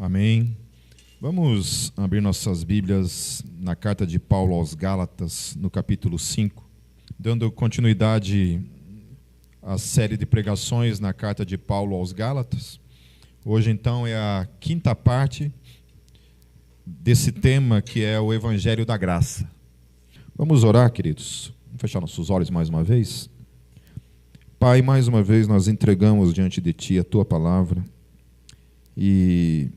Amém. Vamos abrir nossas Bíblias na carta de Paulo aos Gálatas, no capítulo 5, dando continuidade à série de pregações na carta de Paulo aos Gálatas. Hoje, então, é a quinta parte desse tema que é o Evangelho da Graça. Vamos orar, queridos. Vamos fechar nossos olhos mais uma vez. Pai, mais uma vez nós entregamos diante de Ti a Tua palavra e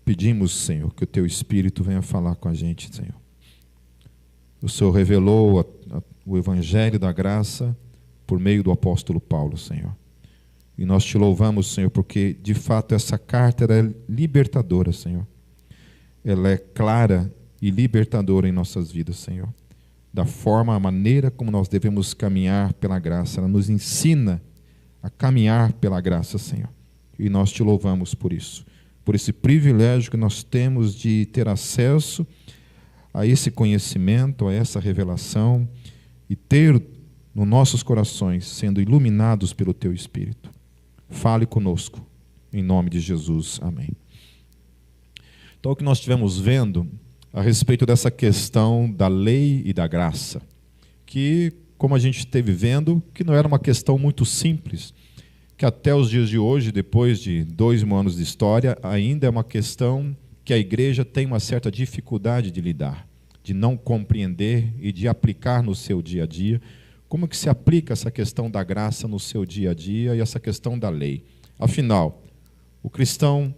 pedimos, Senhor, que o Teu Espírito venha falar com a gente, Senhor. O Senhor revelou o Evangelho da Graça por meio do apóstolo Paulo, Senhor. E nós Te louvamos, Senhor, porque de fato essa carta é libertadora, Senhor. Ela é clara e libertadora em nossas vidas, Senhor. Da forma, a maneira como nós devemos caminhar pela graça. Ela nos ensina a caminhar pela graça, Senhor. E nós Te louvamos por isso. Por esse privilégio que nós temos de ter acesso a esse conhecimento, a essa revelação, e ter nos nossos corações sendo iluminados pelo Teu Espírito. Fale conosco, em nome de Jesus. Amém. Então, o que nós estivemos vendo a respeito dessa questão da lei e da graça, que, como a gente esteve vendo, que não era uma questão muito simples, que até os dias de hoje, depois de 2000 anos de história, ainda é uma questão que a igreja tem uma certa dificuldade de lidar, de não compreender e de aplicar no seu dia a dia. Como que se aplica essa questão da graça no seu dia a dia e essa questão da lei? Afinal, o cristão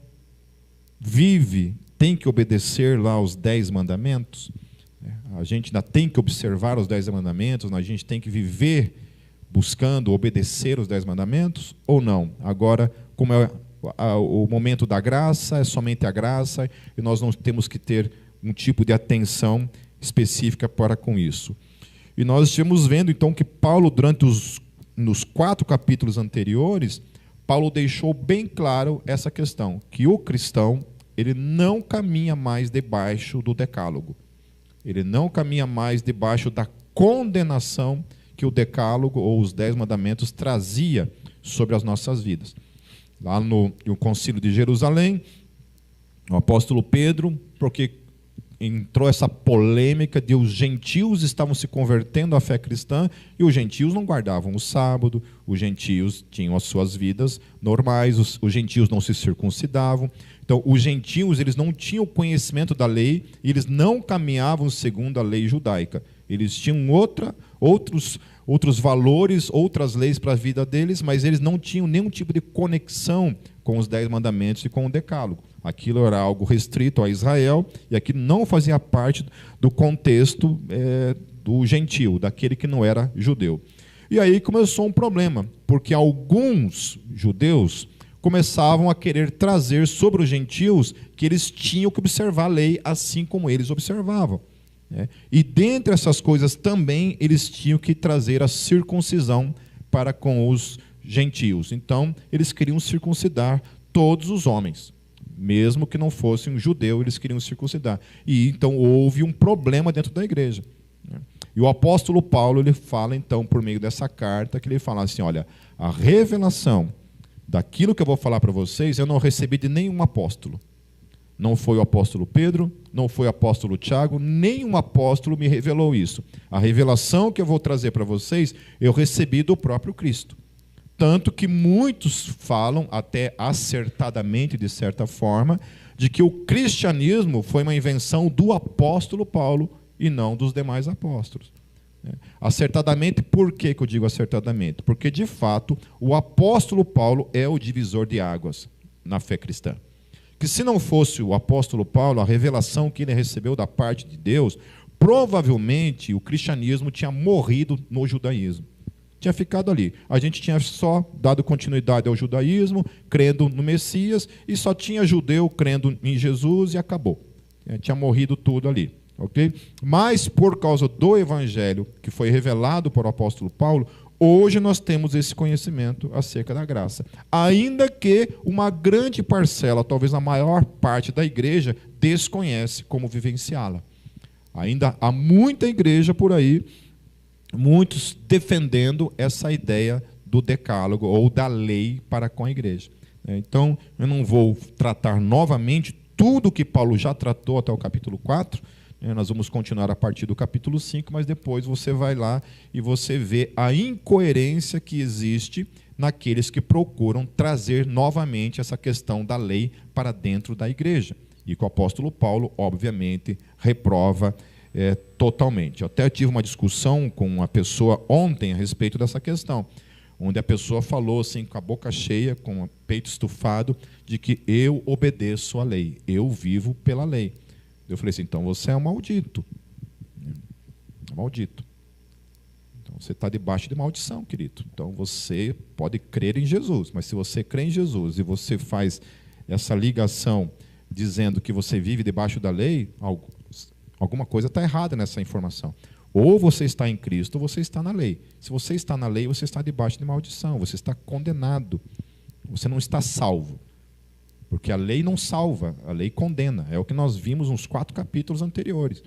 tem que obedecer lá os 10 mandamentos, a gente ainda tem que observar os 10 mandamentos, a gente tem que viver buscando obedecer os 10 mandamentos, ou não? Agora, como é o momento da graça, é somente a graça, e nós não temos que ter um tipo de atenção específica para com isso. E nós estivemos vendo, então, que Paulo, nos 4 capítulos anteriores, Paulo deixou bem claro essa questão, que o cristão, ele não caminha mais debaixo do decálogo. Ele não caminha mais debaixo da condenação que o decálogo ou os 10 mandamentos trazia sobre as nossas vidas. Lá no Concílio de Jerusalém, o apóstolo Pedro, porque entrou essa polêmica de os gentios estavam se convertendo à fé cristã e os gentios não guardavam o sábado, os gentios tinham as suas vidas normais, os gentios não se circuncidavam. Então, os gentios, eles não tinham conhecimento da lei e eles não caminhavam segundo a lei judaica. Eles tinham outros valores, outras leis para a vida deles, mas eles não tinham nenhum tipo de conexão com os 10 mandamentos e com o decálogo. Aquilo era algo restrito a Israel e aquilo não fazia parte do contexto do gentio, daquele que não era judeu. E aí começou um problema, porque alguns judeus começavam a querer trazer sobre os gentios que eles tinham que observar a lei assim como eles observavam. E dentre essas coisas também eles tinham que trazer a circuncisão para com os gentios. Então eles queriam circuncidar todos os homens, mesmo que não fosse um judeu, eles queriam circuncidar. E então houve um problema dentro da igreja. E o apóstolo Paulo, ele fala então por meio dessa carta, que ele fala assim, olha, a revelação daquilo que eu vou falar para vocês, eu não recebi de nenhum apóstolo. Não foi o apóstolo Pedro, não foi o apóstolo Tiago, nenhum apóstolo me revelou isso. A revelação que eu vou trazer para vocês, eu recebi do próprio Cristo. Tanto que muitos falam, até acertadamente, de certa forma, de que o cristianismo foi uma invenção do apóstolo Paulo e não dos demais apóstolos. Acertadamente, por que eu digo acertadamente? Porque, de fato, o apóstolo Paulo é o divisor de águas na fé cristã. Que se não fosse o apóstolo Paulo, a revelação que ele recebeu da parte de Deus, provavelmente o cristianismo tinha morrido no judaísmo. Tinha ficado ali. A gente tinha só dado continuidade ao judaísmo, crendo no Messias, e só tinha judeu crendo em Jesus e acabou. Tinha morrido tudo ali. Okay? Mas, por causa do evangelho que foi revelado por o apóstolo Paulo, hoje nós temos esse conhecimento acerca da graça. Ainda que uma grande parcela, talvez a maior parte da igreja, desconhece como vivenciá-la. Ainda há muita igreja por aí, muitos defendendo essa ideia do decálogo ou da lei para com a igreja. Então, eu não vou tratar novamente tudo que Paulo já tratou até o capítulo 4, nós vamos continuar a partir do capítulo 5, mas depois você vai lá e você vê a incoerência que existe naqueles que procuram trazer novamente essa questão da lei para dentro da igreja. E que o apóstolo Paulo, obviamente, reprova totalmente. Eu até tive uma discussão com uma pessoa ontem a respeito dessa questão, onde a pessoa falou assim, com a boca cheia, com o peito estufado, de que eu obedeço à lei, eu vivo pela lei. Eu falei assim, então você é um maldito. Maldito. Então você está debaixo de maldição, querido. Então você pode crer em Jesus, mas se você crê em Jesus e você faz essa ligação dizendo que você vive debaixo da lei, alguma coisa está errada nessa informação. Ou você está em Cristo, ou você está na lei. Se você está na lei, você está debaixo de maldição, você está condenado. Você não está salvo. Porque a lei não salva, a lei condena. É o que nós vimos nos 4 capítulos anteriores.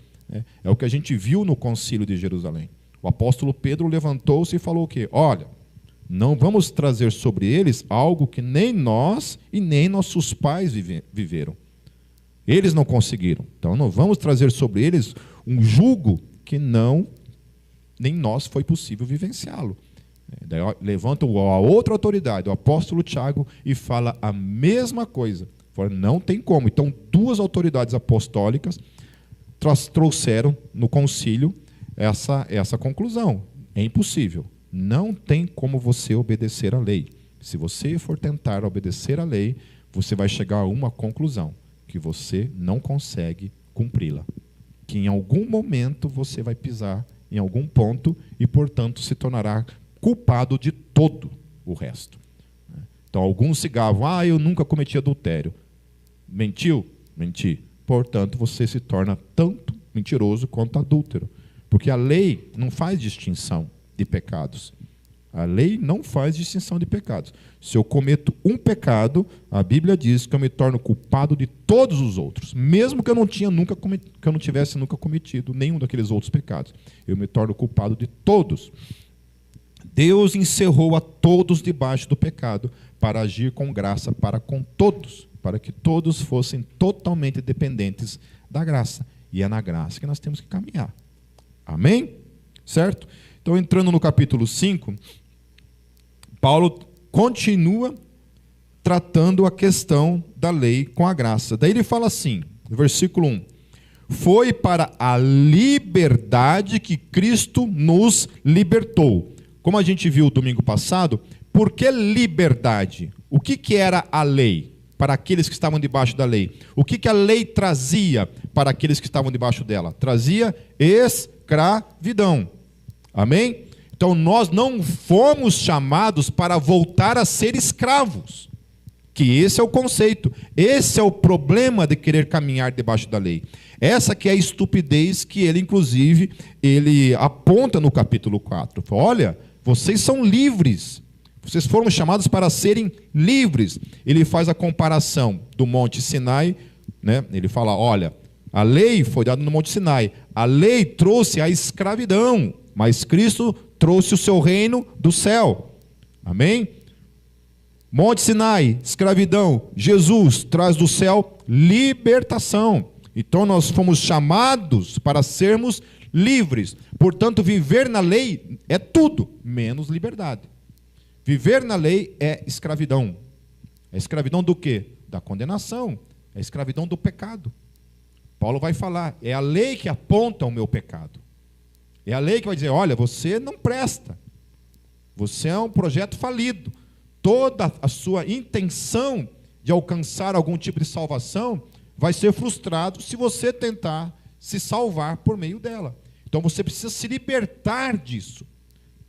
É o que a gente viu no concílio de Jerusalém. O apóstolo Pedro levantou-se e falou o quê? Olha, não vamos trazer sobre eles algo que nem nós e nem nossos pais viveram. Eles não conseguiram. Então não vamos trazer sobre eles um jugo que nem nós foi possível vivenciá-lo. Daí levanta a outra autoridade, o apóstolo Tiago, e fala a mesma coisa. Fala, não tem como. Então 2 autoridades apostólicas trouxeram no concílio essa conclusão. É impossível. Não tem como você obedecer à lei. Se você for tentar obedecer à lei, você vai chegar a uma conclusão, que você não consegue cumpri-la. Que em algum momento você vai pisar em algum ponto e, portanto, se tornará culpado de todo o resto. Então, alguns se gavam, eu nunca cometi adultério. Mentiu? Menti. Portanto, você se torna tanto mentiroso quanto adúltero. Porque a lei não faz distinção de pecados. A lei não faz distinção de pecados. Se eu cometo um pecado, a Bíblia diz que eu me torno culpado de todos os outros, mesmo que eu não tivesse nunca cometido nenhum daqueles outros pecados. Eu me torno culpado de todos. Deus encerrou a todos debaixo do pecado para agir com graça para com todos, para que todos fossem totalmente dependentes da graça. E é na graça que nós temos que caminhar. Amém? Certo? Então, entrando no capítulo 5, Paulo continua tratando a questão da lei com a graça. Daí ele fala assim, no versículo 1, foi para a liberdade que Cristo nos libertou. Como a gente viu domingo passado, por que liberdade? O que era a lei para aqueles que estavam debaixo da lei? O que a lei trazia para aqueles que estavam debaixo dela? Trazia escravidão. Amém? Então nós não fomos chamados para voltar a ser escravos. Que esse é o conceito. Esse é o problema de querer caminhar debaixo da lei. Essa que é a estupidez que ele, inclusive, ele aponta no capítulo 4. Olha, vocês são livres. Vocês foram chamados para serem livres. Ele faz a comparação do Monte Sinai, né? Ele fala, olha, a lei foi dada no Monte Sinai. A lei trouxe a escravidão, mas Cristo trouxe o seu reino do céu. Amém? Monte Sinai, escravidão. Jesus traz do céu libertação. Então nós fomos chamados para sermos livres. Portanto, viver na lei é tudo, menos liberdade. Viver na lei é escravidão. É escravidão do quê? Da condenação. É escravidão do pecado. Paulo vai falar, é a lei que aponta o meu pecado. É a lei que vai dizer, olha, você não presta. Você é um projeto falido. Toda a sua intenção de alcançar algum tipo de salvação vai ser frustrado se você tentar se salvar por meio dela. Então você precisa se libertar disso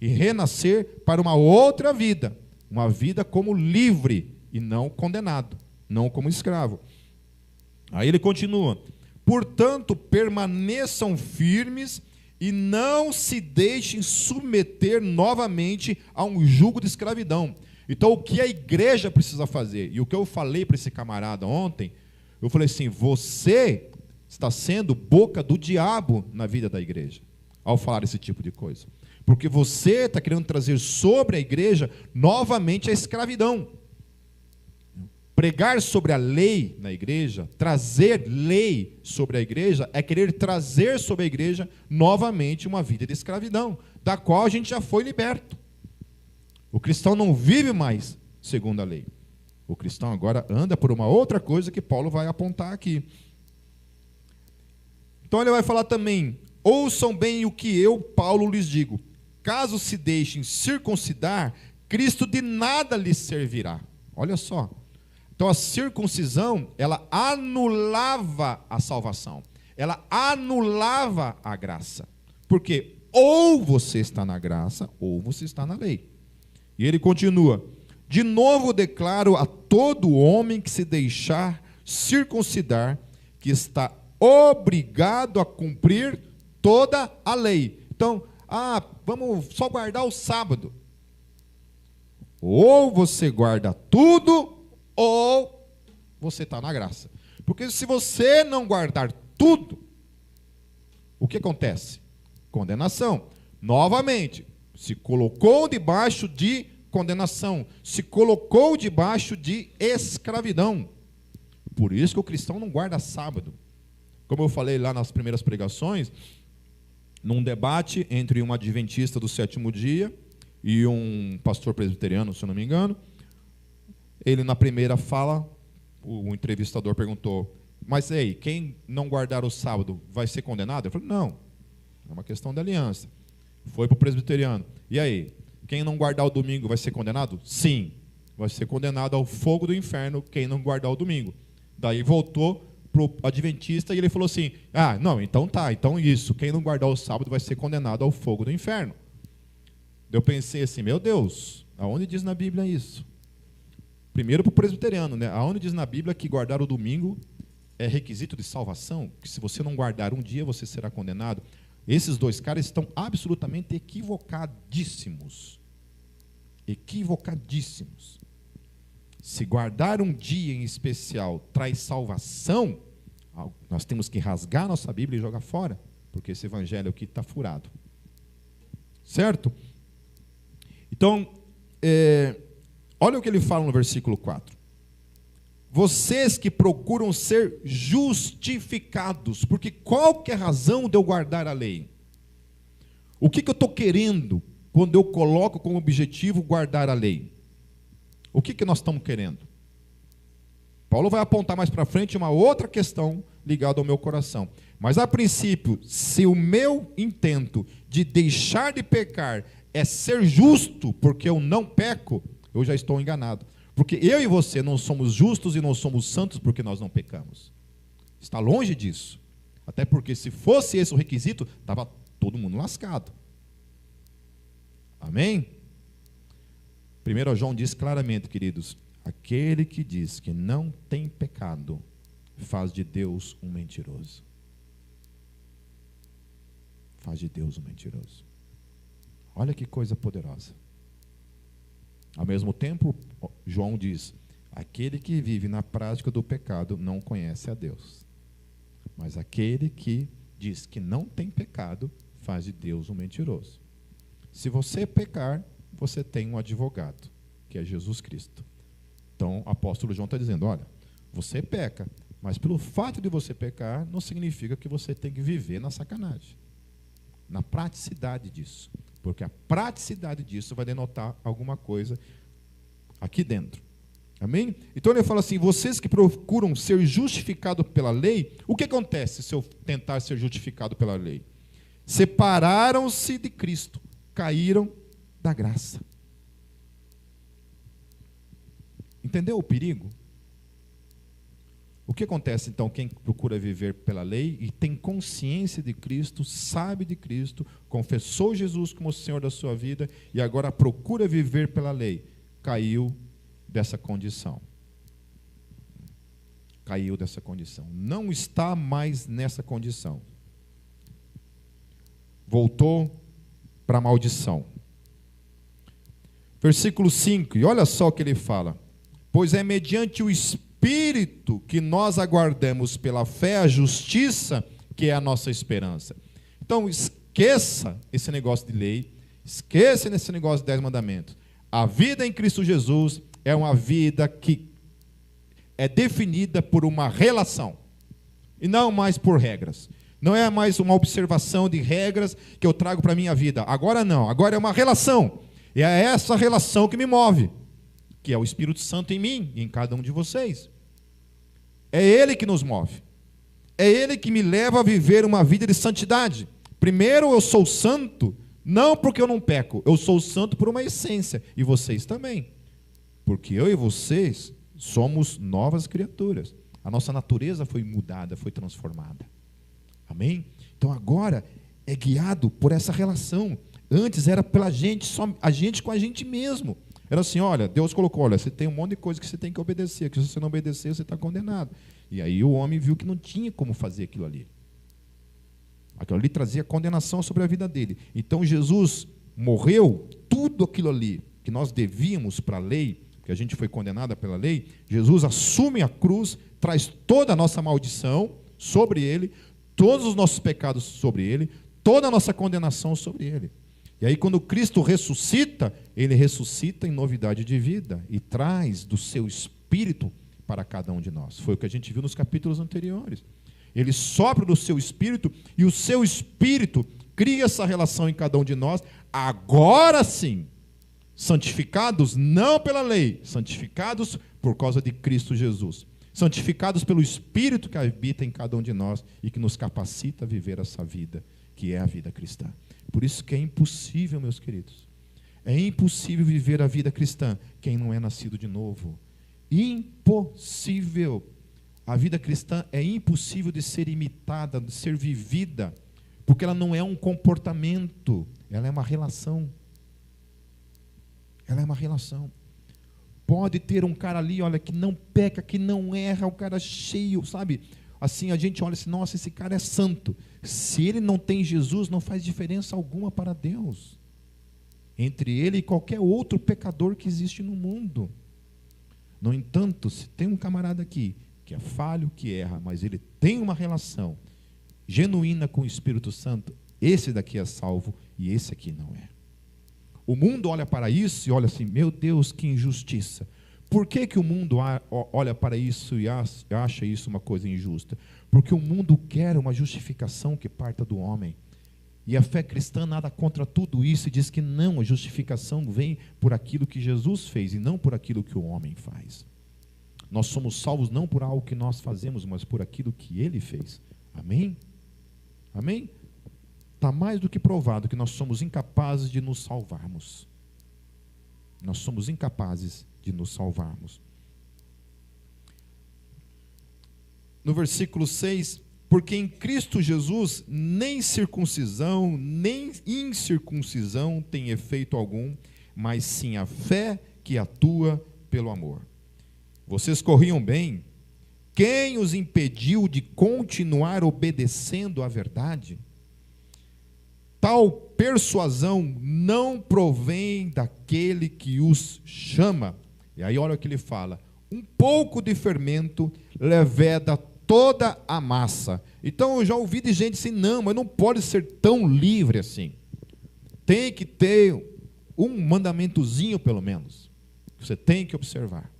e renascer para uma outra vida, uma vida como livre e não condenado, não como escravo. Aí ele continua, portanto, permaneçam firmes e não se deixem submeter novamente a um jugo de escravidão. Então, o que a igreja precisa fazer? E o que eu falei para esse camarada ontem, eu falei assim, você está sendo boca do diabo na vida da igreja, ao falar esse tipo de coisa. Porque você está querendo trazer sobre a igreja novamente a escravidão. Pregar sobre a lei na igreja, trazer lei sobre a igreja, é querer trazer sobre a igreja novamente uma vida de escravidão, da qual a gente já foi liberto. O cristão não vive mais segundo a lei. O cristão agora anda por uma outra coisa que Paulo vai apontar aqui. Então ele vai falar também: ouçam bem o que eu, Paulo, lhes digo. Caso se deixem circuncidar, Cristo de nada lhes servirá. Olha só. Então a circuncisão, ela anulava a salvação. Ela anulava a graça. Porque ou você está na graça, ou você está na lei. E ele continua: de novo declaro a todo homem que se deixar circuncidar, que está obrigado a cumprir toda a lei. Então, vamos só guardar o sábado. Ou você guarda tudo, ou você está na graça. Porque se você não guardar tudo, o que acontece? Condenação. Novamente, se colocou debaixo de condenação, se colocou debaixo de escravidão. Por isso que o cristão não guarda sábado. Como eu falei lá nas primeiras pregações, num debate entre um adventista do sétimo dia e um pastor presbiteriano, se eu não me engano, ele na primeira fala, o entrevistador perguntou: mas ei, quem não guardar o sábado vai ser condenado? Ele falou: não, é uma questão da aliança. Foi para o presbiteriano: e aí, quem não guardar o domingo vai ser condenado? Sim, vai ser condenado ao fogo do inferno quem não guardar o domingo. Daí voltou para o adventista e ele falou assim: não, então tá, então isso, quem não guardar o sábado vai ser condenado ao fogo do inferno. Eu pensei assim: meu Deus, aonde diz na Bíblia isso? Primeiro para o presbiteriano, né? Aonde diz na Bíblia que guardar o domingo é requisito de salvação? Que se você não guardar um dia, você será condenado? Esses dois caras estão absolutamente equivocadíssimos. Equivocadíssimos. Se guardar um dia em especial traz salvação, nós temos que rasgar nossa Bíblia e jogar fora, porque esse evangelho aqui está furado. Certo? Então, olha o que ele fala no versículo 4. Vocês que procuram ser justificados, porque qual que é a razão de eu guardar a lei? O que eu estou querendo quando eu coloco como objetivo guardar a lei? O que nós estamos querendo? Paulo vai apontar mais para frente uma outra questão ligada ao meu coração. Mas a princípio, se o meu intento de deixar de pecar é ser justo porque eu não peco, eu já estou enganado. Porque eu e você não somos justos e não somos santos porque nós não pecamos. Está longe disso. Até porque se fosse esse o requisito, estava todo mundo lascado. Amém? 1 João diz claramente, queridos: aquele que diz que não tem pecado, faz de Deus um mentiroso. Faz de Deus um mentiroso. Olha que coisa poderosa. Ao mesmo tempo, João diz: aquele que vive na prática do pecado não conhece a Deus. Mas aquele que diz que não tem pecado, faz de Deus um mentiroso. Se você pecar, você tem um advogado, que é Jesus Cristo. Então, o apóstolo João está dizendo: olha, você peca, mas pelo fato de você pecar, não significa que você tem que viver na sacanagem. Na praticidade disso. Porque a praticidade disso vai denotar alguma coisa aqui dentro. Amém? Então ele fala assim: vocês que procuram ser justificados pela lei, o que acontece se eu tentar ser justificado pela lei? Separaram-se de Cristo, caíram da graça. Entendeu o perigo? O que acontece então quem procura viver pela lei e tem consciência de Cristo, sabe de Cristo, confessou Jesus como Senhor da sua vida e agora procura viver pela lei? Caiu dessa condição. Caiu dessa condição. Não está mais nessa condição. Voltou para a maldição. Versículo 5, e olha só o que ele fala: pois é mediante o Espírito que nós aguardamos pela fé a justiça, que é a nossa esperança. Então, esqueça esse negócio de lei, esqueça esse negócio de 10 mandamentos. A vida em Cristo Jesus é uma vida que é definida por uma relação, e não mais por regras. Não é mais uma observação de regras que eu trago para a minha vida. Agora não, agora é uma relação. E é essa relação que me move, que é o Espírito Santo em mim e em cada um de vocês. É Ele que nos move. É Ele que me leva a viver uma vida de santidade. Primeiro, eu sou santo, não porque eu não peco, eu sou santo por uma essência, e vocês também. Porque eu e vocês somos novas criaturas. A nossa natureza foi mudada, foi transformada. Amém? Então agora é guiado por essa relação. Antes era pela gente, só a gente com a gente mesmo. Era assim, olha, Deus colocou, olha, você tem um monte de coisa que você tem que obedecer, que se você não obedecer, você está condenado. E aí o homem viu que não tinha como fazer aquilo ali. Aquilo ali trazia condenação sobre a vida dele. Então Jesus morreu, tudo aquilo ali que nós devíamos para a lei, que a gente foi condenada pela lei, Jesus assume a cruz, traz toda a nossa maldição sobre ele, todos os nossos pecados sobre ele, toda a nossa condenação sobre ele. E aí quando Cristo ressuscita, ele ressuscita em novidade de vida e traz do seu Espírito para cada um de nós. Foi o que a gente viu nos capítulos anteriores. Ele sopra do seu Espírito e o seu Espírito cria essa relação em cada um de nós. Agora sim, santificados não pela lei, santificados por causa de Cristo Jesus. Santificados pelo Espírito que habita em cada um de nós e que nos capacita a viver essa vida, que é a vida cristã. Por isso que é impossível, meus queridos, é impossível viver a vida cristã quem não é nascido de novo. Impossível. A vida cristã é impossível de ser imitada, de ser vivida, porque ela não é um comportamento, ela é uma relação. Ela é uma relação. Pode ter um cara ali, olha, que não peca, que não erra, o cara cheio, sabe? Assim, a gente olha assim, nossa, esse cara é santo. Se ele não tem Jesus, não faz diferença alguma para Deus. Entre ele e qualquer outro pecador que existe no mundo. No entanto, se tem um camarada aqui, que é falho, que erra, mas ele tem uma relação genuína com o Espírito Santo, esse daqui é salvo e esse aqui não é. O mundo olha para isso e olha assim, meu Deus, que injustiça. Por que o mundo olha para isso e acha isso uma coisa injusta? Porque o mundo quer uma justificação que parta do homem. E a fé cristã nada contra tudo isso e diz que não, a justificação vem por aquilo que Jesus fez e não por aquilo que o homem faz. Nós somos salvos não por algo que nós fazemos, mas por aquilo que Ele fez. Amém? Amém? Está mais do que provado que nós somos incapazes de nos salvarmos. Nós somos incapazes de nos salvarmos. No versículo 6, porque em Cristo Jesus nem circuncisão, nem incircuncisão tem efeito algum, mas sim a fé que atua pelo amor. Vocês corriam bem? Quem os impediu de continuar obedecendo à verdade? Tal persuasão não provém daquele que os chama. E aí olha o que ele fala. Um pouco de fermento leveda toda a massa. Então eu já ouvi de gente assim, não, mas não pode ser tão livre assim. Tem que ter um mandamentozinho pelo menos. Você tem que observar.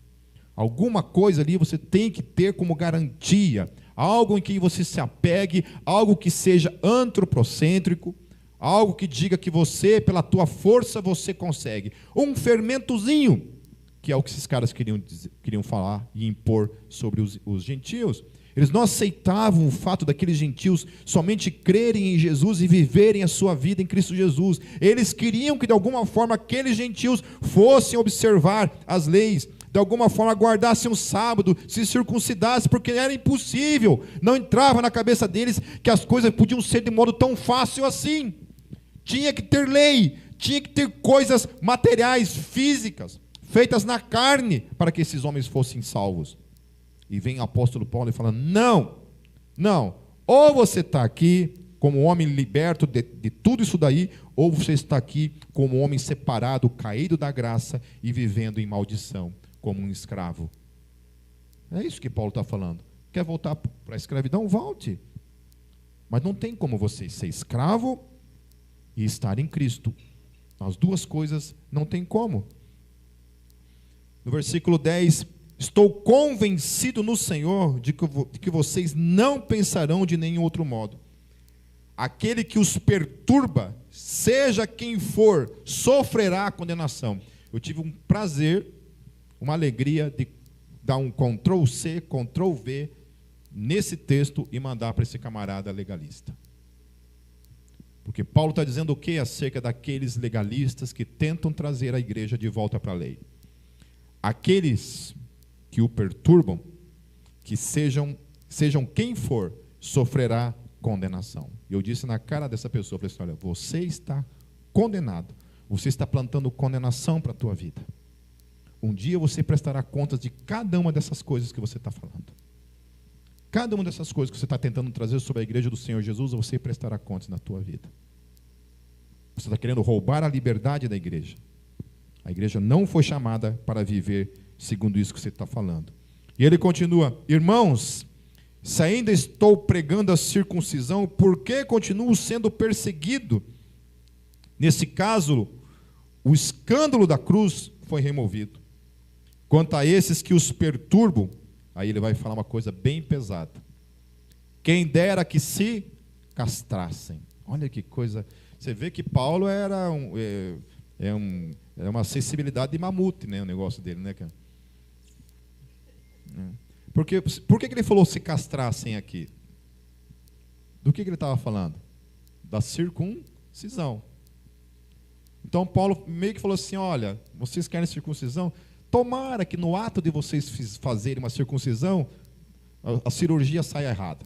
Alguma coisa ali você tem que ter como garantia. Algo em que você se apegue, algo que seja antropocêntrico, algo que diga que você, pela tua força, você consegue. Um fermentozinho, que é o que esses caras queriam falar e impor sobre os gentios. Eles não aceitavam o fato daqueles gentios somente crerem em Jesus e viverem a sua vida em Cristo Jesus. Eles queriam que de alguma forma aqueles gentios fossem observar as leis, de alguma forma guardassem o sábado, se circuncidassem, porque era impossível. Não entrava na cabeça deles que as coisas podiam ser de modo tão fácil assim. Tinha que ter lei, tinha que ter coisas materiais, físicas, feitas na carne, para que esses homens fossem salvos. E vem o apóstolo Paulo e fala, não, ou você está aqui como homem liberto de tudo isso daí, ou você está aqui como homem separado, caído da graça e vivendo em maldição, como um escravo. É isso que Paulo está falando. Quer voltar para a escravidão? Volte. Mas não tem como você ser escravo e estar em Cristo. As duas coisas não tem como. No versículo 10, estou convencido no Senhor de que vocês não pensarão de nenhum outro modo. Aquele que os perturba, seja quem for, sofrerá a condenação. Eu tive um prazer, uma alegria de dar um Ctrl+C, Ctrl+V nesse texto e mandar para esse camarada legalista. Porque Paulo está dizendo o que acerca daqueles legalistas que tentam trazer a igreja de volta para a lei? Aqueles que o perturbam, que sejam quem for, sofrerá condenação. Eu disse na cara dessa pessoa, falei assim, olha, você está condenado, você está plantando condenação para a tua vida. Um dia você prestará contas de cada uma dessas coisas que você está falando. Cada uma dessas coisas que você está tentando trazer sobre a igreja do Senhor Jesus, você prestará contas na tua vida. Você está querendo roubar a liberdade da igreja. A igreja não foi chamada para viver segundo isso que você está falando. E ele continua, irmãos, se ainda estou pregando a circuncisão, por que continuo sendo perseguido? Nesse caso, o escândalo da cruz foi removido. Quanto a esses que os perturbam, aí ele vai falar uma coisa bem pesada. Quem dera que se castrassem. Olha que coisa. Você vê que Paulo era uma sensibilidade de mamute, né, o negócio dele, né, cara? Por que ele falou se castrassem aqui? Do que ele estava falando? Da circuncisão. Então Paulo meio que falou assim, olha, vocês querem circuncisão? Tomara que no ato de vocês fazerem uma circuncisão, a cirurgia saia errada.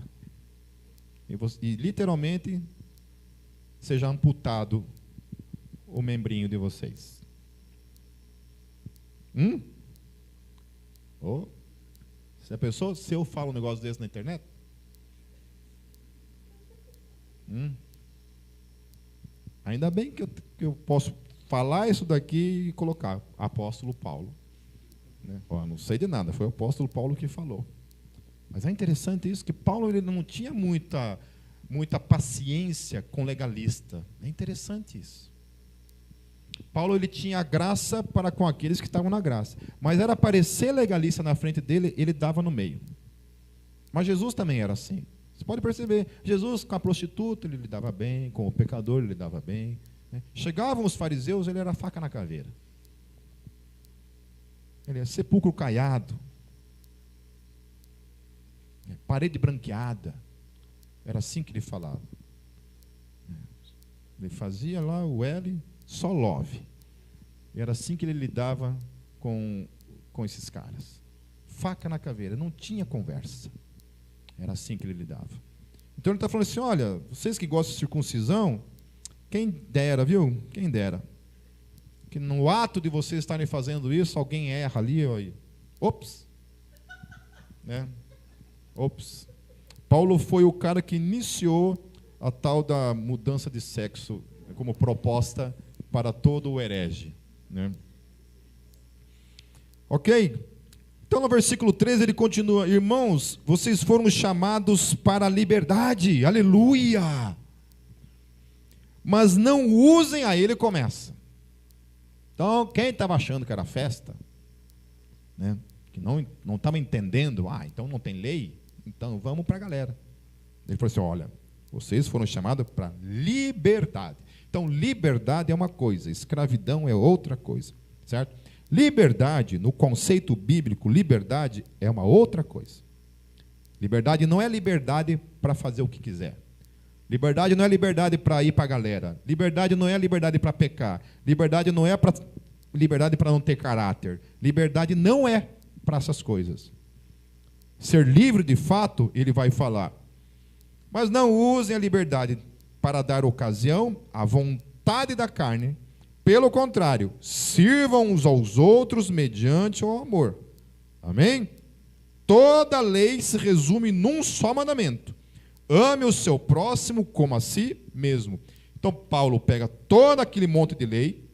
E literalmente seja amputado o membrinho de vocês. Se a pessoa, se eu falo um negócio desse na internet, ainda bem que eu posso falar isso daqui e colocar apóstolo Paulo, né? Não sei de nada, foi o apóstolo Paulo que falou. Mas é interessante isso, que Paulo ele não tinha muita paciência com legalista. É interessante isso. Paulo ele tinha graça para com aqueles que estavam na graça. Mas era parecer legalista na frente dele, ele dava no meio. Mas Jesus também era assim. Você pode perceber, Jesus com a prostituta ele lidava bem, com o pecador ele lidava bem, né? Chegavam os fariseus, ele era faca na caveira. Ele era sepulcro caiado, parede branqueada. Era assim que ele falava. Ele fazia lá o L, só love. E era assim que ele lidava com esses caras. Faca na caveira, não tinha conversa. Era assim que ele lidava. Então ele está falando assim, olha, vocês que gostam de circuncisão, quem dera, viu? Quem dera. Que no ato de vocês estarem fazendo isso, alguém erra ali, ó, e, ops. Né? Ops. Paulo foi o cara que iniciou a tal da mudança de sexo como proposta para todo o herege, né? Ok? Então no versículo 13 ele continua, irmãos, vocês foram chamados para a liberdade, aleluia, mas não usem, aí ele começa. Então quem estava achando que era festa, né, que não estava entendendo, então não tem lei, então vamos para a galera. Ele falou assim, olha, vocês foram chamados para liberdade. Então liberdade é uma coisa, escravidão é outra coisa, certo? Liberdade, no conceito bíblico, liberdade é uma outra coisa. Liberdade não é liberdade para fazer o que quiser. Liberdade não é liberdade para ir para a galera. Liberdade não é liberdade para pecar. Liberdade não é liberdade para não ter caráter. Liberdade não é para essas coisas. Ser livre de fato, ele vai falar. Mas não usem a liberdade para dar ocasião à vontade da carne. Pelo contrário, sirvam uns aos outros mediante o amor. Amém? Toda lei se resume num só mandamento. Ame o seu próximo como a si mesmo. Então Paulo pega todo aquele monte de lei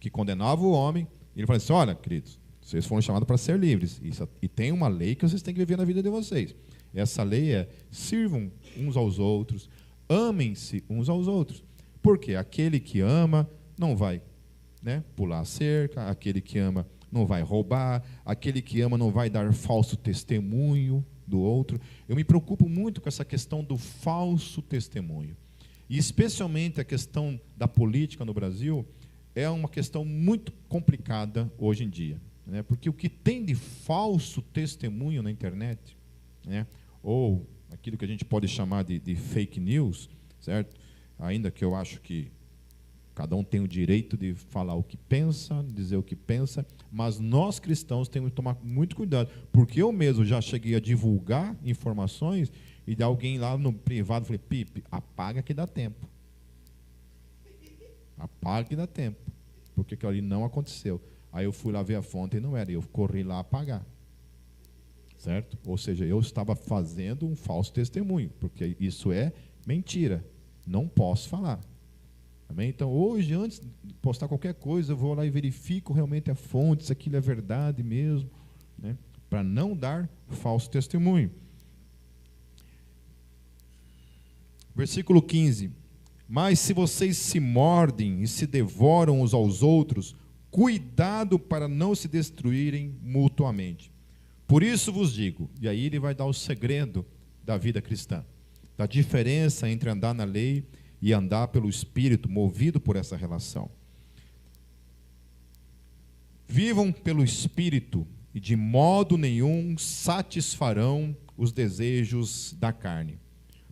que condenava o homem, e ele fala assim, olha, queridos, vocês foram chamados para ser livres, e tem uma lei que vocês têm que viver na vida de vocês. Essa lei é, sirvam uns aos outros, amem-se uns aos outros. Porque aquele que ama não vai, né, pular a cerca, aquele que ama não vai roubar, aquele que ama não vai dar falso testemunho do outro. Eu me preocupo muito com essa questão do falso testemunho. E especialmente a questão da política no Brasil é uma questão muito complicada hoje em dia, né? Porque o que tem de falso testemunho na internet, né? Ou aquilo que a gente pode chamar de fake news, certo? Ainda que eu acho que cada um tem o direito de falar o que pensa, dizer o que pensa, mas nós cristãos temos que tomar muito cuidado, porque eu mesmo já cheguei a divulgar informações e de alguém lá no privado, falei, Pipe, apaga que dá tempo. Apaga que dá tempo, porque aquilo ali não aconteceu. Aí eu fui lá ver a fonte e não era, e eu corri lá apagar. Certo? Ou seja, eu estava fazendo um falso testemunho, porque isso é mentira, não posso falar. Amém? Então, hoje, antes de postar qualquer coisa, eu vou lá e verifico realmente a fonte, se aquilo é verdade mesmo, né? Para não dar falso testemunho. Versículo 15. Mas se vocês se mordem e se devoram uns aos outros, cuidado para não se destruírem mutuamente. Por isso vos digo, e aí ele vai dar o segredo da vida cristã, da diferença entre andar na lei e andar pelo Espírito, movido por essa relação. Vivam pelo Espírito e de modo nenhum satisfarão os desejos da carne.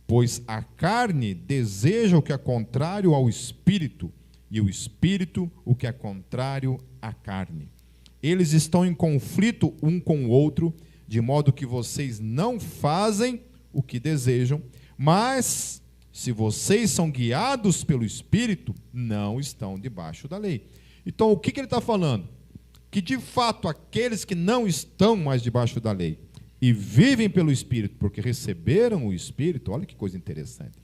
Pois a carne deseja o que é contrário ao Espírito, e o Espírito o que é contrário à carne. Eles estão em conflito um com o outro, de modo que vocês não fazem o que desejam, mas se vocês são guiados pelo Espírito, não estão debaixo da lei. Então, o que ele está falando? Que, de fato, aqueles que não estão mais debaixo da lei e vivem pelo Espírito, porque receberam o Espírito, olha que coisa interessante.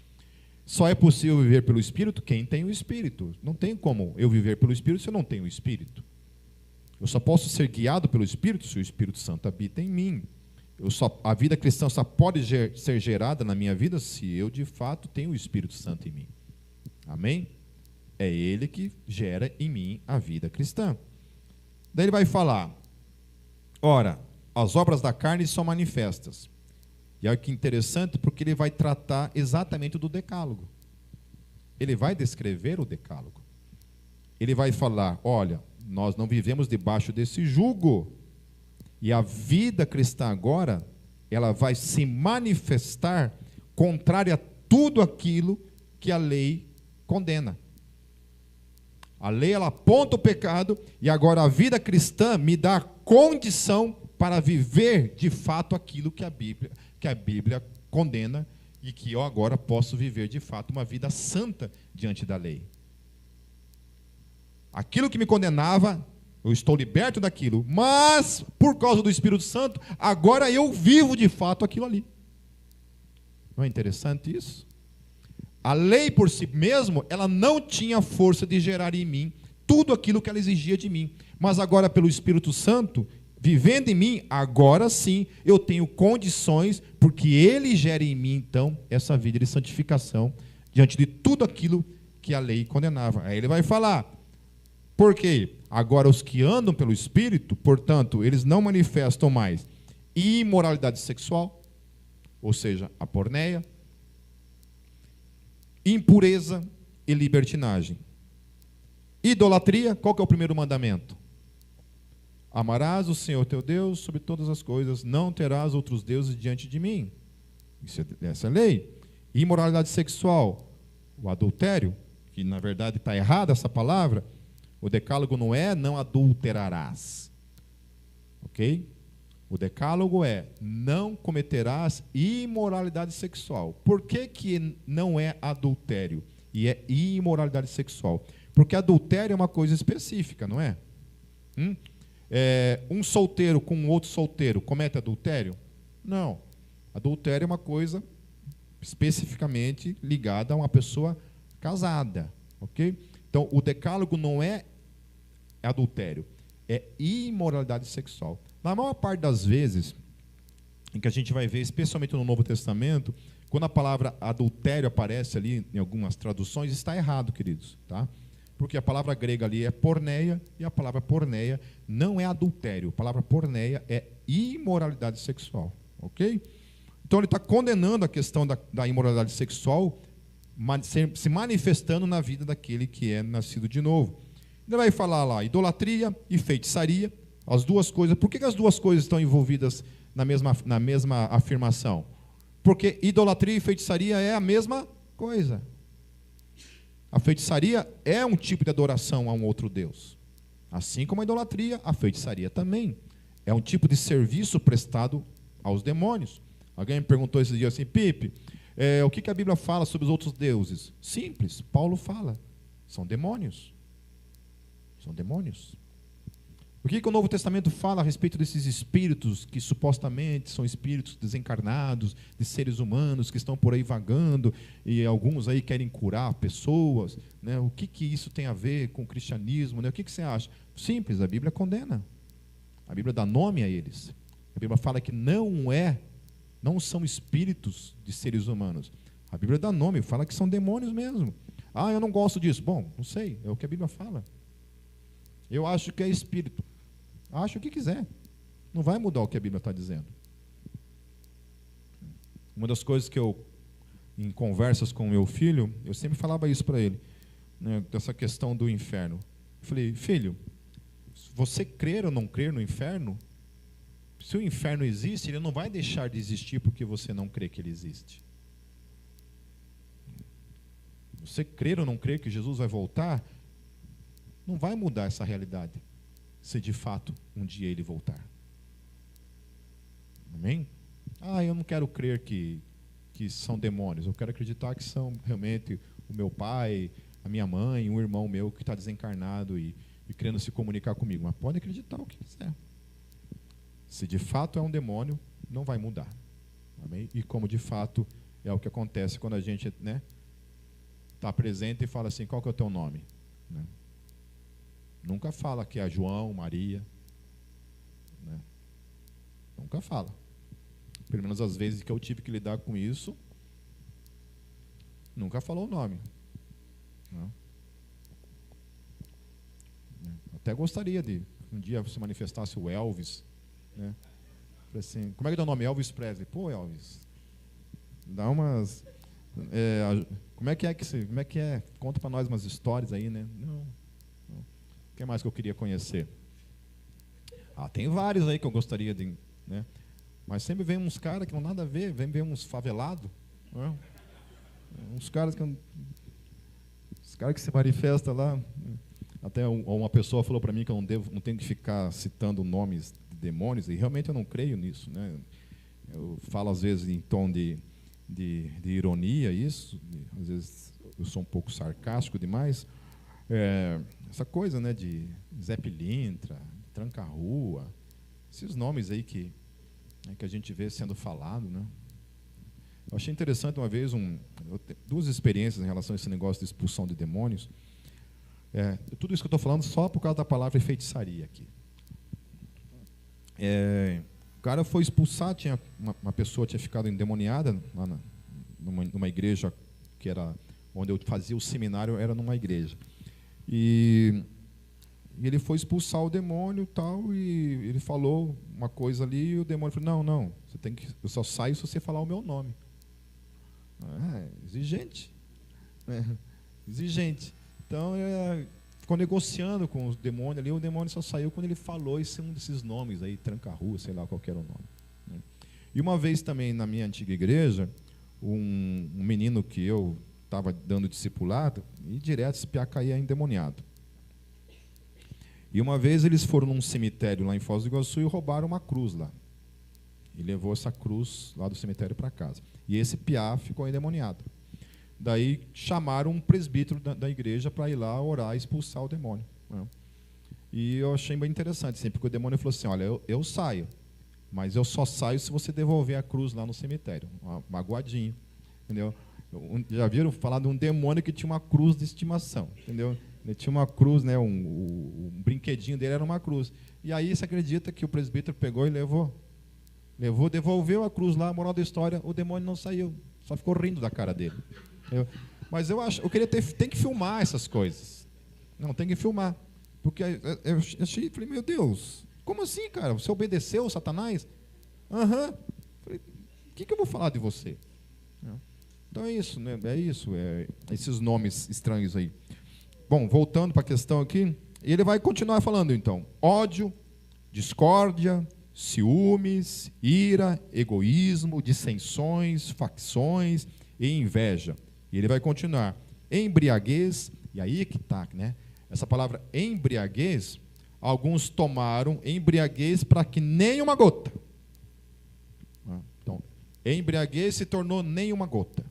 Só é possível viver pelo Espírito quem tem o Espírito. Não tem como eu viver pelo Espírito se eu não tenho o Espírito. Eu só posso ser guiado pelo Espírito se o Espírito Santo habita em mim. A vida cristã só pode ser gerada na minha vida se eu, de fato, tenho o Espírito Santo em mim. Amém? É Ele que gera em mim a vida cristã. Daí ele vai falar, ora, as obras da carne são manifestas. E olha que interessante, porque ele vai tratar exatamente do decálogo. Ele vai descrever o decálogo. Ele vai falar, olha, nós não vivemos debaixo desse jugo. E a vida cristã agora, ela vai se manifestar contrária a tudo aquilo que a lei condena. A lei, ela aponta o pecado, e agora a vida cristã me dá a condição para viver de fato aquilo que a Bíblia condena, e que eu agora posso viver de fato uma vida santa diante da lei. Aquilo que me condenava, eu estou liberto daquilo, mas por causa do Espírito Santo, agora eu vivo de fato aquilo ali. Não é interessante isso? A lei por si mesmo, ela não tinha força de gerar em mim tudo aquilo que ela exigia de mim. Mas agora pelo Espírito Santo, vivendo em mim, agora sim, eu tenho condições, porque Ele gera em mim, então, essa vida de santificação, diante de tudo aquilo que a lei condenava. Aí ele vai falar, por quê? Agora os que andam pelo Espírito, portanto, eles não manifestam mais imoralidade sexual, ou seja, a porneia, impureza e libertinagem. Idolatria, qual que é o primeiro mandamento? Amarás o Senhor teu Deus sobre todas as coisas, não terás outros deuses diante de mim. Essa é a lei. Imoralidade sexual, o adultério, que na verdade está errada essa palavra, o decálogo não é não adulterarás. Ok? O decálogo é não cometerás imoralidade sexual. Por que não é adultério e é imoralidade sexual? Porque adultério é uma coisa específica, não é? Um solteiro com outro solteiro comete adultério? Não. Adultério é uma coisa especificamente ligada a uma pessoa casada. Ok? Então, o decálogo não é adultério, é imoralidade sexual. Na maior parte das vezes, em que a gente vai ver, especialmente no Novo Testamento, quando a palavra adultério aparece ali em algumas traduções, está errado, queridos. Tá? porque a palavra grega ali é porneia, e a palavra porneia não é adultério. A palavra porneia é imoralidade sexual. Ok? Então ele está condenando a questão da imoralidade sexual se manifestando na vida daquele que é nascido de novo. Ele vai falar lá, idolatria e feitiçaria, as duas coisas. Por que as duas coisas estão envolvidas na mesma afirmação? Porque idolatria e feitiçaria é a mesma coisa. A feitiçaria é um tipo de adoração a um outro Deus. Assim como a idolatria, a feitiçaria também. É um tipo de serviço prestado aos demônios. Alguém me perguntou esses dias assim, Pipe, o que a Bíblia fala sobre os outros deuses? Simples, Paulo fala. São demônios. São demônios. O que o Novo Testamento fala a respeito desses espíritos que supostamente são espíritos desencarnados, de seres humanos que estão por aí vagando, e alguns aí querem curar pessoas, né? O que isso tem a ver com o cristianismo, né? O que você acha? Simples, a Bíblia condena. A Bíblia dá nome a eles. A Bíblia fala que não são espíritos de seres humanos. A Bíblia dá nome, fala que são demônios mesmo. Ah, eu não gosto disso. Bom, não sei, é o que a Bíblia fala. Eu acho que é espírito. Acho o que quiser. Não vai mudar o que a Bíblia está dizendo. Uma das coisas que eu, em conversas com o meu filho, eu sempre falava isso para ele, né, dessa questão do inferno. Eu falei, filho, você crer ou não crer no inferno, se o inferno existe, ele não vai deixar de existir porque você não crê que ele existe. Você crer ou não crer que Jesus vai voltar, não vai mudar essa realidade, se de fato um dia ele voltar. Amém? Ah, eu não quero crer que são demônios, eu quero acreditar que são realmente o meu pai, a minha mãe, um irmão meu que está desencarnado e querendo se comunicar comigo. Mas pode acreditar o que quiser. Se de fato é um demônio, não vai mudar. Amém? E como de fato é o que acontece quando a gente, né, está presente e fala assim, qual que é o teu nome? Né? Nunca fala que é João, Maria. Né? Nunca fala. Pelo menos as vezes que eu tive que lidar com isso, nunca falou o nome. Não. Até gostaria de um dia se manifestasse o Elvis. Né? Falei assim, como é que é o teu nome? Elvis Presley. Pô, Elvis, dá umas... como é que é? Conta para nós umas histórias aí, né? Não. O que mais que eu queria conhecer? Ah, tem vários aí que eu gostaria de... Né? Mas sempre vem uns caras que não nada a ver, vem uns favelados. Né? Uns caras que... Os caras que se manifestam lá... Até uma pessoa falou para mim que eu não tenho que ficar citando nomes de demônios, e realmente eu não creio nisso. Né? Eu falo às vezes em tom de ironia isso, às vezes eu sou um pouco sarcástico demais. Essa coisa, né, de Zé Pilintra, Tranca-Rua, esses nomes aí que a gente vê sendo falado. Né? Eu achei interessante uma vez, duas experiências em relação a esse negócio de expulsão de demônios. Tudo isso que eu estou falando só por causa da palavra feitiçaria aqui. O cara foi expulsar, uma pessoa tinha ficado endemoniada lá numa igreja que era onde eu fazia o seminário, era numa igreja. E ele foi expulsar o demônio e tal, e ele falou uma coisa ali, e o demônio falou, não, eu só saio se você falar o meu nome. Exigente. Exigente. Então, ficou negociando com o demônio ali, o demônio só saiu quando ele falou um desses nomes aí, Tranca-Rua, sei lá qual que era o nome. Né? E uma vez também, na minha antiga igreja, um menino que eu estava dando discipulado, e direto esse piá caía endemoniado. E uma vez eles foram num cemitério lá em Foz do Iguaçu e roubaram uma cruz lá. E levou essa cruz lá do cemitério para casa. E esse piá ficou endemoniado. Daí chamaram um presbítero da igreja para ir lá orar e expulsar o demônio. Né? E eu achei bem interessante, assim, porque o demônio falou assim, olha, eu saio, mas eu só saio se você devolver a cruz lá no cemitério. Magoadinho, entendeu? Já viram falar de um demônio que tinha uma cruz de estimação, entendeu? Ele tinha uma cruz, né, o brinquedinho dele era uma cruz. E aí você acredita que o presbítero pegou e levou, devolveu a cruz lá, moral da história, o demônio não saiu, só ficou rindo da cara dele. Mas eu queria tem que filmar essas coisas. Não, tem que filmar. Porque eu achei, falei, meu Deus, como assim, cara? Você obedeceu Satanás? Aham. Falei, o que eu vou falar de você? Então é isso, né? É isso, esses nomes estranhos aí. Bom, voltando para a questão aqui, ele vai continuar falando então. Ódio, discórdia, ciúmes, ira, egoísmo, dissensões, facções e inveja. E ele vai continuar. Embriaguez, e aí que está, né? Essa palavra embriaguez, alguns tomaram embriaguez para que nem uma gota. Então, embriaguez se tornou nem uma gota.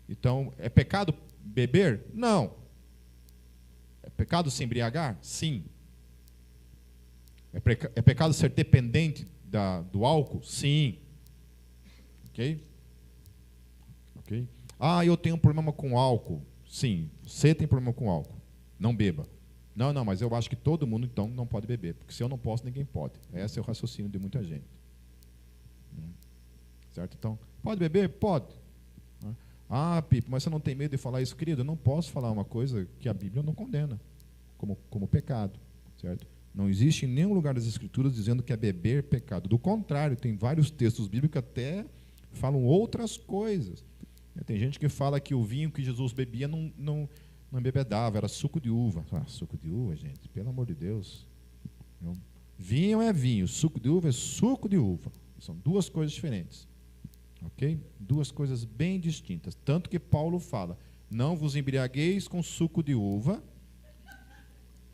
Então, é pecado beber? Não. É pecado se embriagar? Sim. É pecado ser dependente do álcool? Sim. Ok? Ok? Ah, eu tenho um problema com álcool. Sim, você tem problema com álcool. Não beba. Não, mas eu acho que todo mundo, então, não pode beber. Porque se eu não posso, ninguém pode. Esse é o raciocínio de muita gente. Certo? Então, pode beber? Pode. Ah, Pipo, mas você não tem medo de falar isso, querido? Eu não posso falar uma coisa que a Bíblia não condena como pecado, certo? Não existe em nenhum lugar das Escrituras dizendo que é beber pecado. Do contrário, tem vários textos bíblicos que até falam outras coisas. Tem gente que fala que o vinho que Jesus bebia não embebedava, era suco de uva. Ah, suco de uva, gente, pelo amor de Deus. Vinho é vinho, suco de uva é suco de uva. São duas coisas diferentes. Ok? Duas coisas bem distintas. Tanto que Paulo fala, não vos embriagueis com suco de uva,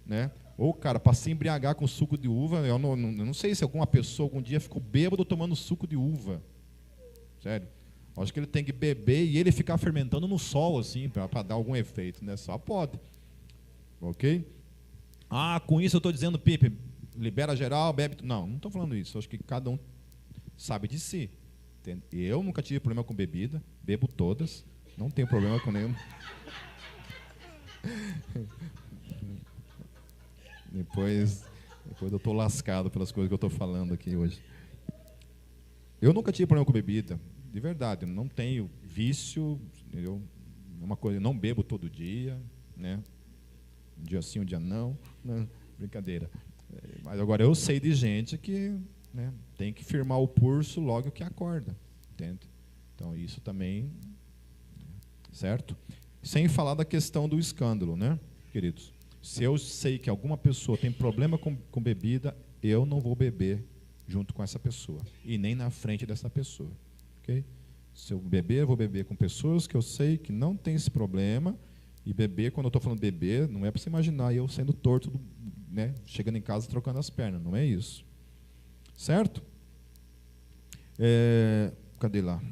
né? Ou, cara, para se embriagar com suco de uva, eu não sei se alguma pessoa algum dia ficou bêbado tomando suco de uva. Sério. Acho que ele tem que beber e ele ficar fermentando no sol, assim, para dar algum efeito, né? Só pode. Ok? Ah, com isso eu estou dizendo, Pipe, libera geral, bebe. Não estou falando isso. Acho que cada um sabe de si. Eu nunca tive problema com bebida, bebo todas, não tenho problema com nenhum. Depois eu estou lascado pelas coisas que eu estou falando aqui hoje. Eu nunca tive problema com bebida, de verdade, não tenho vício, entendeu? Uma coisa, eu não bebo todo dia, né? Um dia sim, um dia não, brincadeira. Mas agora eu sei de gente que, né, tem que firmar o pulso logo que acorda, entende? Então isso também, certo? Sem falar da questão do escândalo, né, queridos? Se eu sei que alguma pessoa tem problema com bebida, eu não vou beber junto com essa pessoa e nem na frente dessa pessoa, ok? Se eu beber, eu vou beber com pessoas que eu sei que não tem esse problema. E beber, quando eu estou falando beber, não é para você imaginar eu sendo torto, né, chegando em casa trocando as pernas, não é isso. Certo? Cadê lá?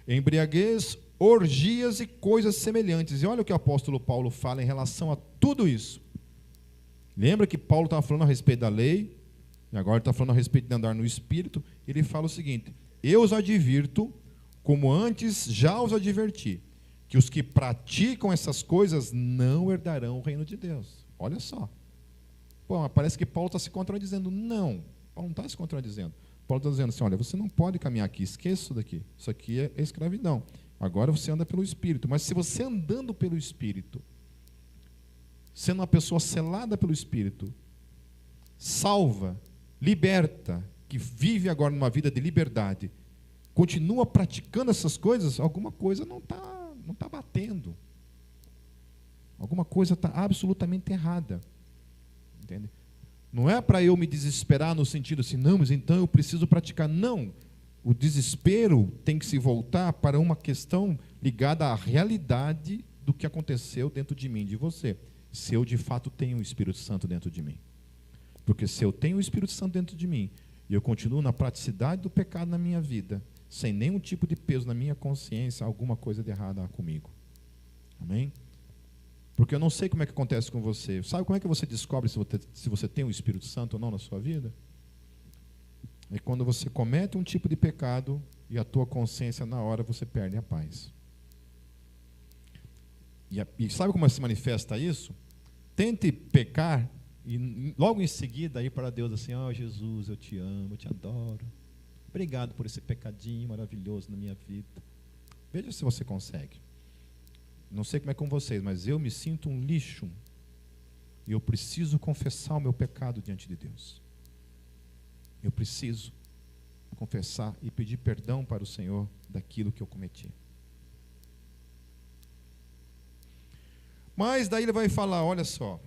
Embriaguez, orgias e coisas semelhantes. E olha o que o apóstolo Paulo fala em relação a tudo isso. Lembra que Paulo estava falando a respeito da lei, e agora ele está falando a respeito de andar no Espírito. Ele fala o seguinte: eu os advirto, como antes já os adverti, que os que praticam essas coisas não herdarão o reino de Deus. Olha só. Pô, parece que Paulo está se contradizendo. Não, Paulo não está se contradizendo. Paulo está dizendo assim, olha, você não pode caminhar aqui, esqueça isso daqui. Isso aqui é escravidão. Agora você anda pelo Espírito. Mas se você andando pelo Espírito, sendo uma pessoa selada pelo Espírito, salva, liberta, que vive agora numa vida de liberdade, continua praticando essas coisas, alguma coisa não está batendo. Alguma coisa está absolutamente errada. Entende? Não é para eu me desesperar no sentido assim, não, mas então eu preciso praticar. Não. O desespero tem que se voltar para uma questão ligada à realidade do que aconteceu dentro de mim, de você. Se eu de fato tenho o Espírito Santo dentro de mim. Porque se eu tenho o Espírito Santo dentro de mim e eu continuo na praticidade do pecado na minha vida, sem nenhum tipo de peso na minha consciência, alguma coisa de errada há comigo. Amém? Porque eu não sei como é que acontece com você. Sabe como é que você descobre se você tem o Espírito Santo ou não na sua vida? É quando você comete um tipo de pecado e a tua consciência, na hora, você perde a paz. E sabe como se manifesta isso? Tente pecar e logo em seguida ir para Deus assim, ó, Jesus, eu te amo, eu te adoro. Obrigado por esse pecadinho maravilhoso na minha vida. Veja se você consegue. Não sei como é com vocês, mas eu me sinto um lixo. E eu preciso confessar o meu pecado diante de Deus. Eu preciso confessar e pedir perdão para o Senhor daquilo que eu cometi. Mas daí ele vai falar, olha só.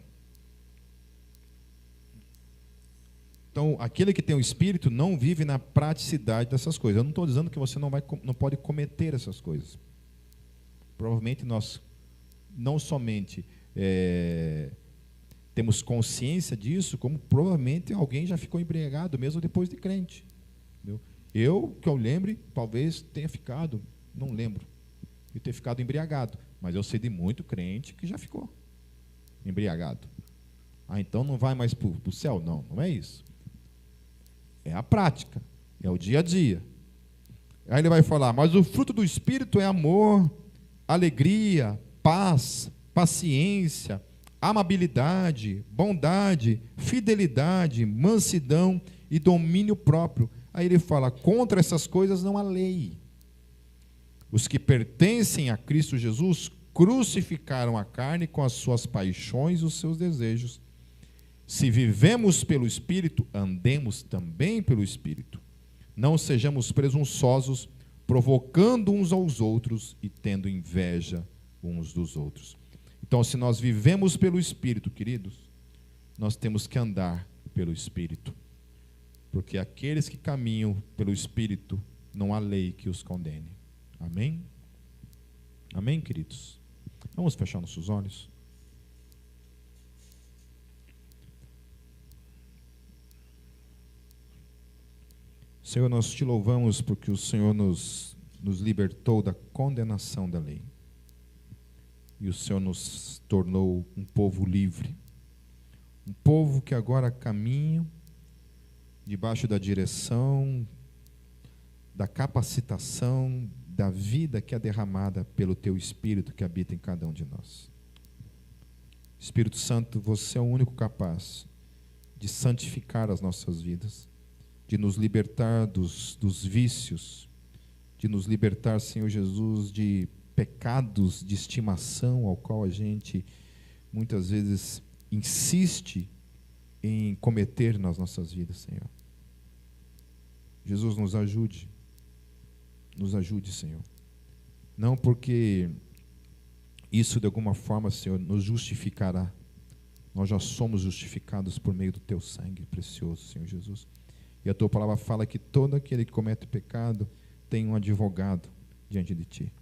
Então, aquele que tem o Espírito não vive na praticidade dessas coisas. Eu não estou dizendo que você não pode cometer essas coisas. Provavelmente nós não somente temos consciência disso, como provavelmente alguém já ficou embriagado mesmo depois de crente. Entendeu? Eu, que eu lembre, talvez tenha ficado, não lembro, de ter ficado embriagado. Mas eu sei de muito crente que já ficou embriagado. Então não vai mais para o céu? Não, não é isso. É a prática, é o dia a dia. Aí ele vai falar, mas o fruto do Espírito é amor, alegria, paz, paciência, amabilidade, bondade, fidelidade, mansidão e domínio próprio. Aí ele fala, contra essas coisas não há lei. Os que pertencem a Cristo Jesus crucificaram a carne com as suas paixões e os seus desejos. Se vivemos pelo Espírito, andemos também pelo Espírito. Não sejamos presunçosos, provocando uns aos outros e tendo inveja uns dos outros. Então, se nós vivemos pelo Espírito, queridos, nós temos que andar pelo Espírito. Porque aqueles que caminham pelo Espírito, não há lei que os condene. Amém? Amém, queridos? Vamos fechar nossos olhos. Senhor, nós te louvamos porque o Senhor nos libertou da condenação da lei. E o Senhor nos tornou um povo livre. Um povo que agora caminha debaixo da direção, da capacitação, da vida que é derramada pelo Teu Espírito que habita em cada um de nós. Espírito Santo, você é o único capaz de santificar as nossas vidas, de nos libertar dos vícios, de nos libertar, Senhor Jesus, de pecados de estimação ao qual a gente muitas vezes insiste em cometer nas nossas vidas, Senhor. Jesus, nos ajude, Senhor. Não porque isso de alguma forma, Senhor, nos justificará. Nós já somos justificados por meio do Teu sangue precioso, Senhor Jesus. E a Tua palavra fala que todo aquele que comete pecado tem um advogado diante de Ti.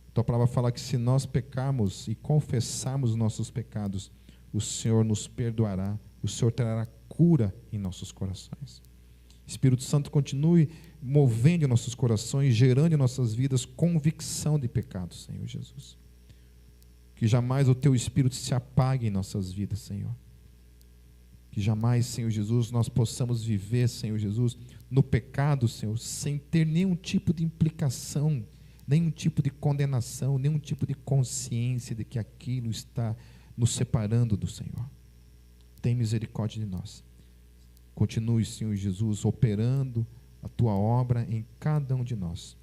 A Tua palavra fala que se nós pecarmos e confessarmos os nossos pecados, o Senhor nos perdoará, o Senhor trará cura em nossos corações. Espírito Santo, continue movendo em nossos corações, gerando em nossas vidas convicção de pecado, Senhor Jesus. Que jamais o Teu Espírito se apague em nossas vidas, Senhor. Que jamais, Senhor Jesus, nós possamos viver, Senhor Jesus, no pecado, Senhor, sem ter nenhum tipo de implicação, nenhum tipo de condenação, nenhum tipo de consciência de que aquilo está nos separando do Senhor. Tem misericórdia de nós. Continue, Senhor Jesus, operando a Tua obra em cada um de nós,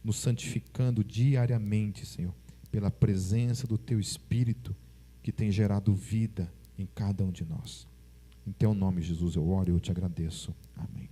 nos santificando diariamente, Senhor, pela presença do Teu Espírito, que tem gerado vida em cada um de nós. Em Teu nome, Jesus, eu oro e eu te agradeço. Amém.